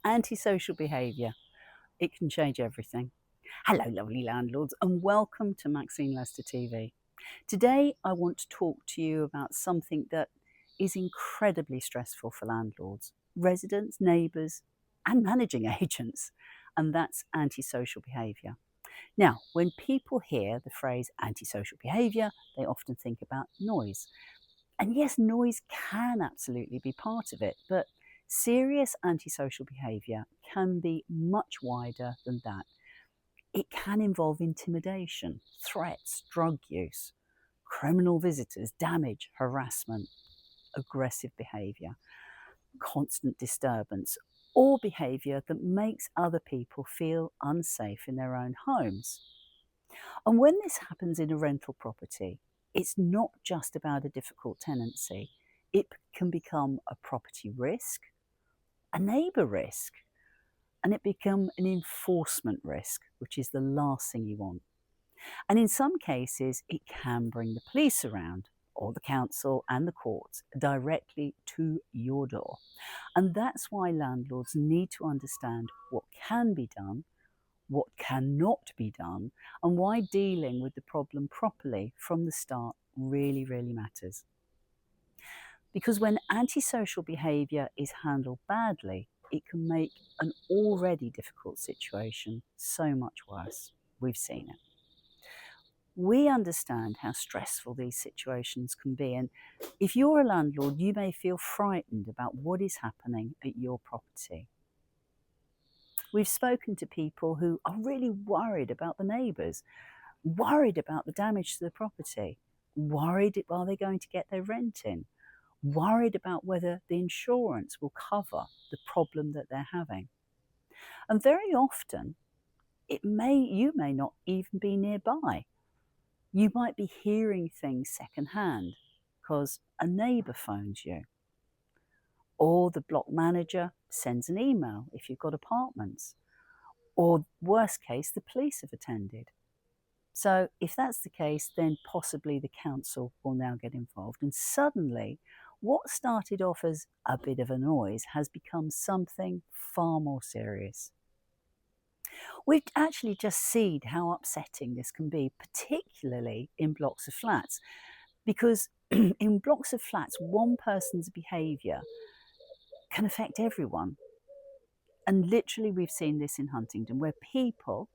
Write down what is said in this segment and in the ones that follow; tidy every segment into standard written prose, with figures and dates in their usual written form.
Antisocial behaviour. It can change everything. Hello, lovely landlords, and welcome to Maxine Lester TV. Today, I want to talk to you about something that is incredibly stressful for landlords, residents, neighbours, and managing agents, and that's antisocial behaviour. Now, when people hear the phrase antisocial behaviour, they often think about noise. And yes, noise can absolutely be part of it, but serious antisocial behaviour can be much wider than that. It can involve intimidation, threats, drug use, criminal visitors, damage, harassment, aggressive behaviour, constant disturbance, or behaviour that makes other people feel unsafe in their own homes. And when this happens in a rental property, it's not just about a difficult tenancy. It can become a property risk, a neighbour risk, and it become an enforcement risk, which is the last thing you want. And in some cases, it can bring the police around, or the council and the courts directly to your door. And that's why landlords need to understand what can be done, what cannot be done, and why dealing with the problem properly from the start really, really matters. Because when antisocial behaviour is handled badly, it can make an already difficult situation so much worse. We've seen it. We understand how stressful these situations can be, and if you're a landlord, you may feel frightened about what is happening at your property. We've spoken to people who are really worried about the neighbours, worried about the damage to the property, worried are they going to get their rent in, worried about whether the insurance will cover the problem that they're having. And very often, you may not even be nearby. You might be hearing things secondhand because a neighbour phones you, or the block manager sends an email if you've got apartments, or worst case, the police have attended. So if that's the case, then possibly the council will now get involved. And suddenly, what started off as a bit of a noise has become something far more serious. We've actually just seen how upsetting this can be, particularly in blocks of flats, because in blocks of flats, one person's behaviour can affect everyone. And literally, we've seen this in Huntingdon, where people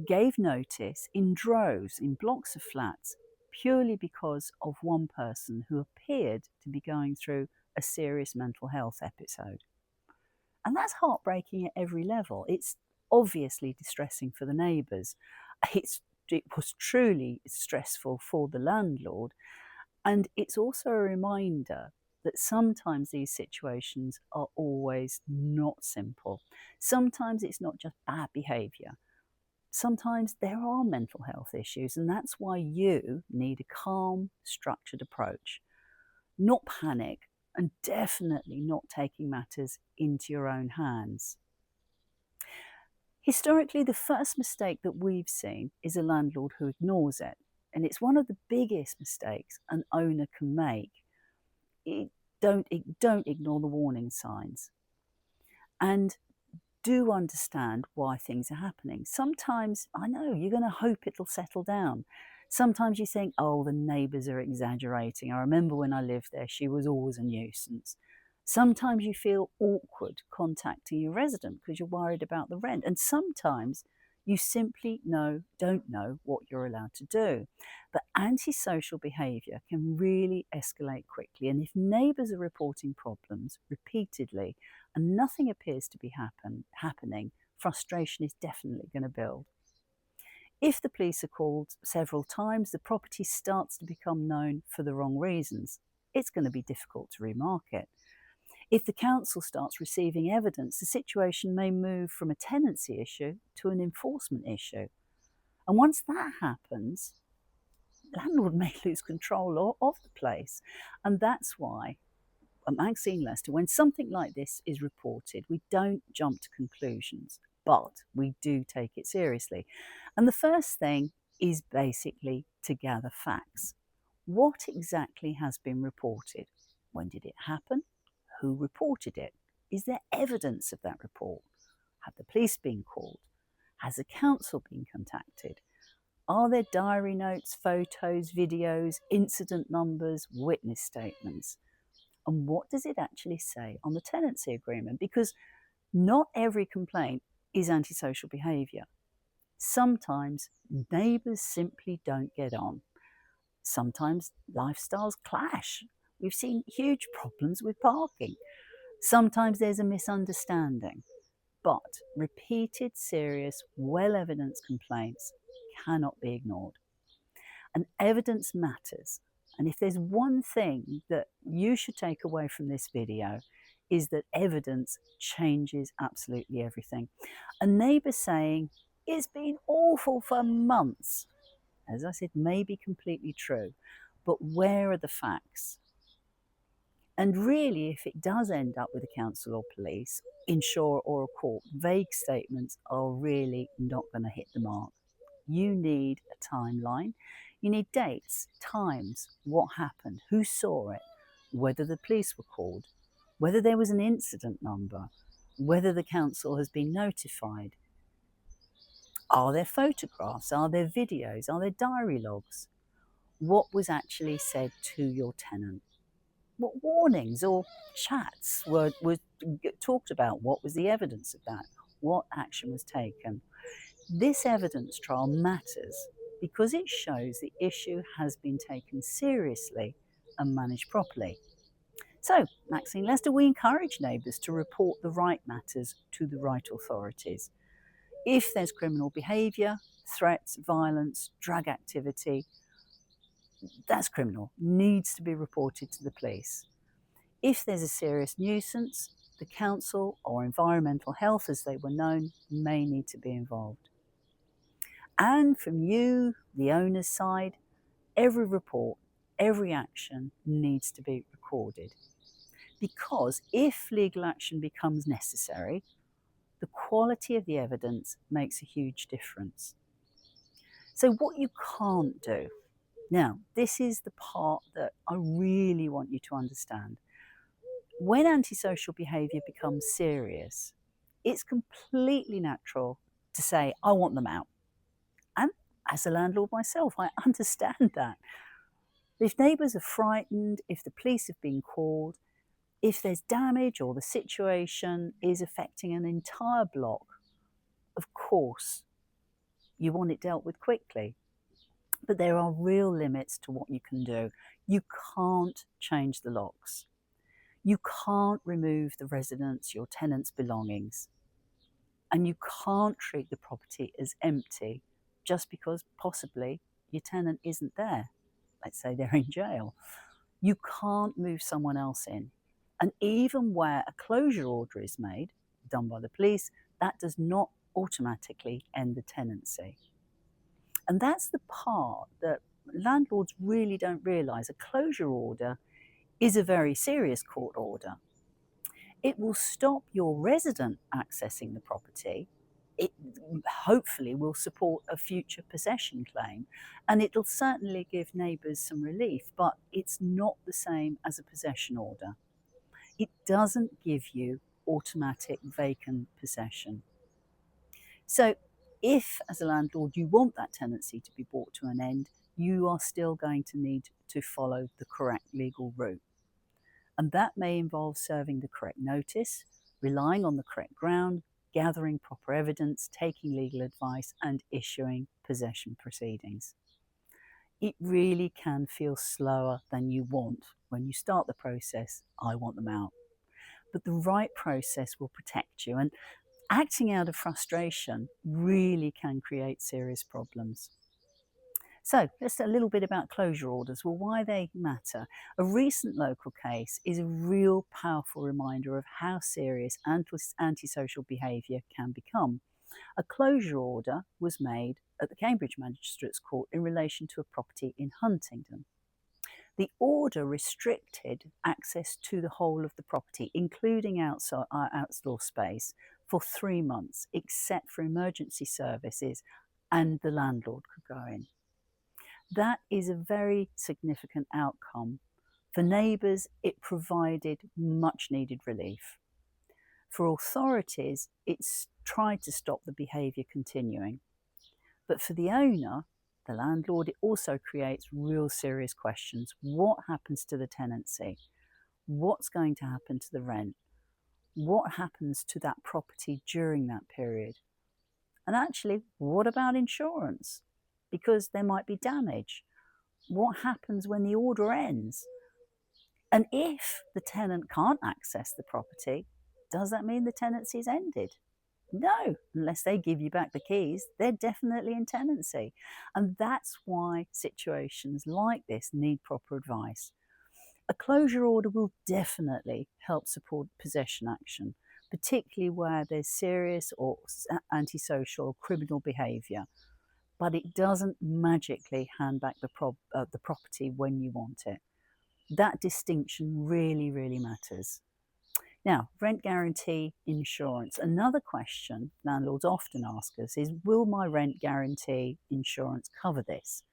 gave notice in droves in blocks of flats purely because of one person who appeared to be going through a serious mental health episode. And that's heartbreaking at every level. It's obviously distressing for the neighbours. It was truly stressful for the landlord. And it's also a reminder that sometimes these situations are always not simple. Sometimes it's not just bad behaviour. Sometimes there are mental health issues, and that's why you need a calm, structured approach. Not panic, and definitely not taking matters into your own hands. Historically, the first mistake that we've seen is a landlord who ignores it, and it's one of the biggest mistakes an owner can make. Don't ignore the warning signs, and do understand why things are happening. Sometimes, I know, you're going to hope it'll settle down. Sometimes you think, oh, the neighbours are exaggerating. I remember when I lived there, she was always a nuisance. Sometimes you feel awkward contacting your resident because you're worried about the rent. And sometimes you simply don't know what you're allowed to do. But antisocial behaviour can really escalate quickly. And if neighbours are reporting problems repeatedly and nothing appears to be happening, frustration is definitely going to build. If the police are called several times, the property starts to become known for the wrong reasons. It's going to be difficult to remarket. If the council starts receiving evidence, the situation may move from a tenancy issue to an enforcement issue. And once that happens, the landlord may lose control of the place. And that's why at Maxine Lester, when something like this is reported, we don't jump to conclusions, but we do take it seriously. And the first thing is basically to gather facts. What exactly has been reported? When did it happen? Who reported it? Is there evidence of that report? Have the police been called? Has the council been contacted? Are there diary notes, photos, videos, incident numbers, witness statements? And what does it actually say on the tenancy agreement? Because not every complaint is antisocial behaviour. Sometimes neighbours simply don't get on. Sometimes lifestyles clash. We've seen huge problems with parking. Sometimes there's a misunderstanding. But repeated, serious, well-evidenced complaints cannot be ignored. And evidence matters. And if there's one thing that you should take away from this video, is that evidence changes absolutely everything. A neighbour saying, "It's been awful for months," as I said, may be completely true, but where are the facts? And really, if it does end up with a council or police, insurer or a court, vague statements are really not going to hit the mark. You need a timeline. You need dates, times, what happened, who saw it, whether the police were called, whether there was an incident number, whether the council has been notified. Are there photographs? Are there videos? Are there diary logs? What was actually said to your tenant? What warnings or chats were talked about? What was the evidence of that? What action was taken? This evidence trial matters because it shows the issue has been taken seriously and managed properly. So, Maxine Lester, we encourage neighbours to report the right matters to the right authorities. If there's criminal behaviour, threats, violence, drug activity, that's criminal, needs to be reported to the police. If there's a serious nuisance, the council or environmental health, as they were known, may need to be involved. And from you, the owner's side, every report, every action needs to be recorded. Because if legal action becomes necessary, the quality of the evidence makes a huge difference. So what you can't do, now this is the part that I really want you to understand. When antisocial behaviour becomes serious, it's completely natural to say, I want them out. And as a landlord myself, I understand that. If neighbours are frightened, if the police have been called, if there's damage or the situation is affecting an entire block, of course, you want it dealt with quickly. But there are real limits to what you can do. You can't change the locks. You can't remove the residents, your tenants' belongings. And you can't treat the property as empty just because possibly your tenant isn't there. Let's say they're in jail. You can't move someone else in. And even where a closure order is made, done by the police, that does not automatically end the tenancy. And that's the part that landlords really don't realise. A closure order is a very serious court order. It will stop your resident accessing the property. It hopefully will support a future possession claim, and it'll certainly give neighbours some relief, but it's not the same as a possession order. It doesn't give you automatic vacant possession. So if, as a landlord, you want that tenancy to be brought to an end, you are still going to need to follow the correct legal route. And that may involve serving the correct notice, relying on the correct ground, gathering proper evidence, taking legal advice, and issuing possession proceedings. It really can feel slower than you want when you start the process. I want them out. But the right process will protect you, and acting out of frustration really can create serious problems. So just a little bit about closure orders. Well, why they matter. A recent local case is a real powerful reminder of how serious antisocial behaviour can become. A closure order was made at the Cambridge Magistrates Court in relation to a property in Huntingdon. The order restricted access to the whole of the property, including outdoor space, for 3 months, except for emergency services, and the landlord could go in. That is a very significant outcome. For neighbours, it provided much needed relief. For authorities, it's tried to stop the behaviour continuing. But for the owner, the landlord, it also creates real serious questions. What happens to the tenancy? What's going to happen to the rent? What happens to that property during that period? And actually, what about insurance? Because there might be damage. What happens when the order ends? And if the tenant can't access the property, does that mean the tenancy is ended? No, unless they give you back the keys, they're definitely in tenancy. And that's why situations like this need proper advice. A closure order will definitely help support possession action, particularly where there's serious or antisocial or criminal behaviour. But it doesn't magically hand back the property when you want it. That distinction really, really matters. Now, rent guarantee insurance. Another question landlords often ask us is, will my rent guarantee insurance cover this?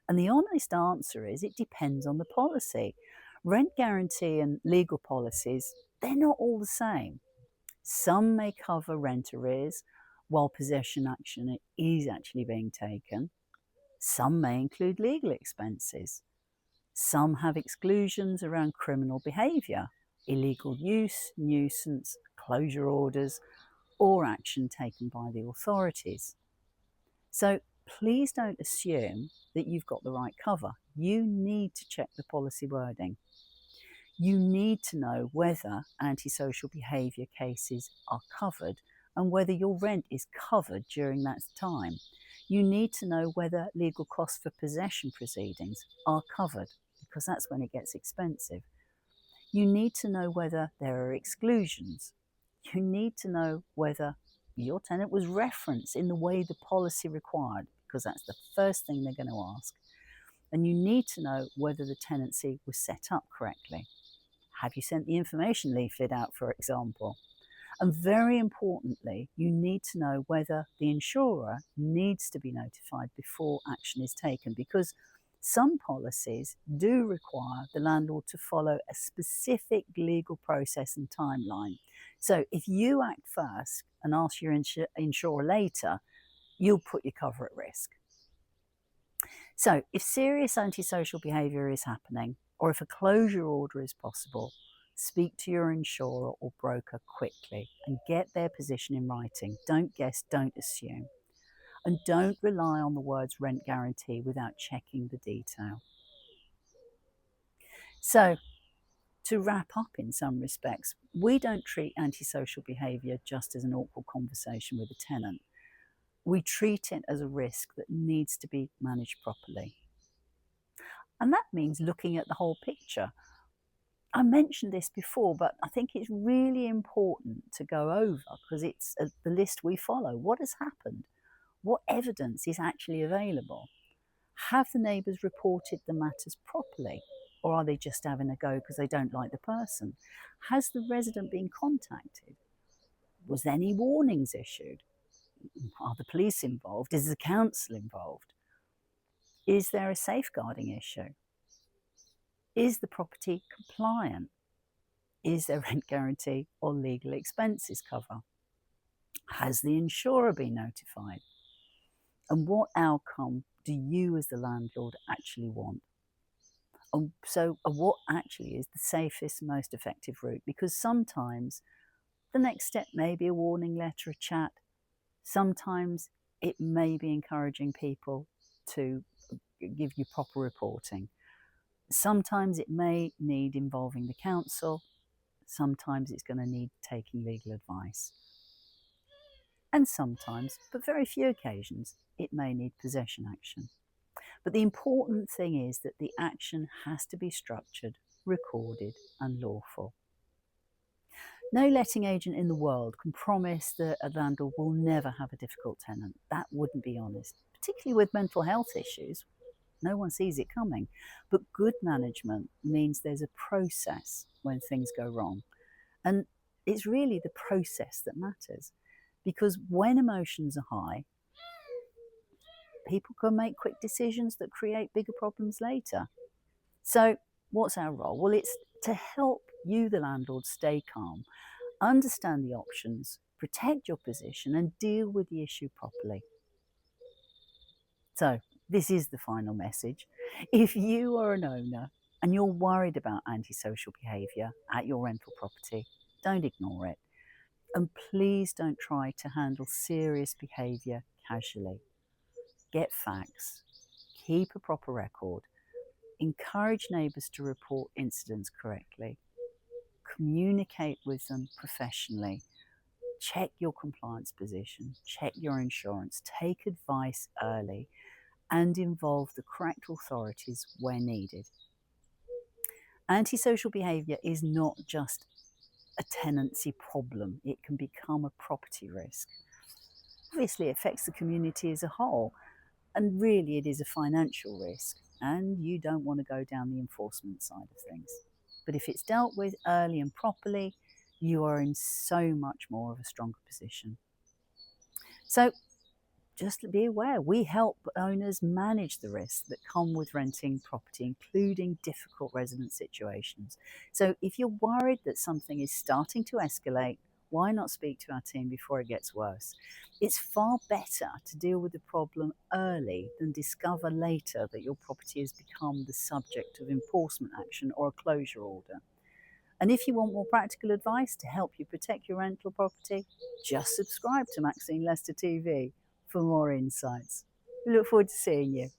And the honest answer is it depends on the policy. Rent guarantee and legal policies, they're not all the same. Some may cover rent arrears while possession action is actually being taken. Some may include legal expenses. Some have exclusions around criminal behaviour, illegal use, nuisance, closure orders, or action taken by the authorities. So please don't assume that you've got the right cover. You need to check the policy wording. You need to know whether antisocial behaviour cases are covered and whether your rent is covered during that time. You need to know whether legal costs for possession proceedings are covered, because that's when it gets expensive. You need to know whether there are exclusions. You need to know whether your tenant was referenced in the way the policy required, because that's the first thing they're going to ask. And you need to know whether the tenancy was set up correctly. Have you sent the information leaflet out, for example? And very importantly, you need to know whether the insurer needs to be notified before action is taken, because some policies do require the landlord to follow a specific legal process and timeline. So if you act first and ask your insurer later, you'll put your cover at risk. So if serious antisocial behaviour is happening, or if a closure order is possible, speak to your insurer or broker quickly and get their position in writing. Don't guess, don't assume. And don't rely on the words rent guarantee without checking the detail. So, to wrap up in some respects, we don't treat antisocial behaviour just as an awkward conversation with a tenant. We treat it as a risk that needs to be managed properly. And that means looking at the whole picture. I mentioned this before, but I think it's really important to go over because it's the list we follow. What has happened? What evidence is actually available? Have the neighbours reported the matters properly? Or are they just having a go because they don't like the person? Has the resident been contacted? Was there any warnings issued? Are the police involved? Is the council involved? Is there a safeguarding issue? Is the property compliant? Is there rent guarantee or legal expenses cover? Has the insurer been notified? And what outcome do you as the landlord actually want? So what actually is the safest, most effective route? Because sometimes the next step may be a warning letter, a chat. Sometimes it may be encouraging people to give you proper reporting. Sometimes it may need involving the council. Sometimes it's going to need taking legal advice. And sometimes, but very few occasions, it may need possession action. But the important thing is that the action has to be structured, recorded and lawful. No letting agent in the world can promise that a landlord will never have a difficult tenant. That wouldn't be honest, particularly with mental health issues. No one sees it coming. But good management means there's a process when things go wrong. And it's really the process that matters. Because when emotions are high, people can make quick decisions that create bigger problems later. So what's our role? Well, it's to help you, the landlord, stay calm Understand the options, protect your position, and deal with the issue properly. So, this is the final message. If you are an owner and you're worried about antisocial behaviour at your rental property, don't ignore it. And please don't try to handle serious behaviour casually. Get facts, keep a proper record, encourage neighbours to report incidents correctly, communicate with them professionally, check your compliance position, check your insurance, take advice early, and involve the correct authorities where needed. Antisocial behaviour is not just a tenancy problem, it can become a property risk. Obviously, it affects the community as a whole, and really it is a financial risk, and you don't want to go down the enforcement side of things. But if it's dealt with early and properly, you are in so much more of a stronger position. So just be aware, we help owners manage the risks that come with renting property, including difficult resident situations. So if you're worried that something is starting to escalate, why not speak to our team before it gets worse? It's far better to deal with the problem early than discover later that your property has become the subject of enforcement action or a closure order. And if you want more practical advice to help you protect your rental property, just subscribe to Maxine Lester TV for more insights. We look forward to seeing you.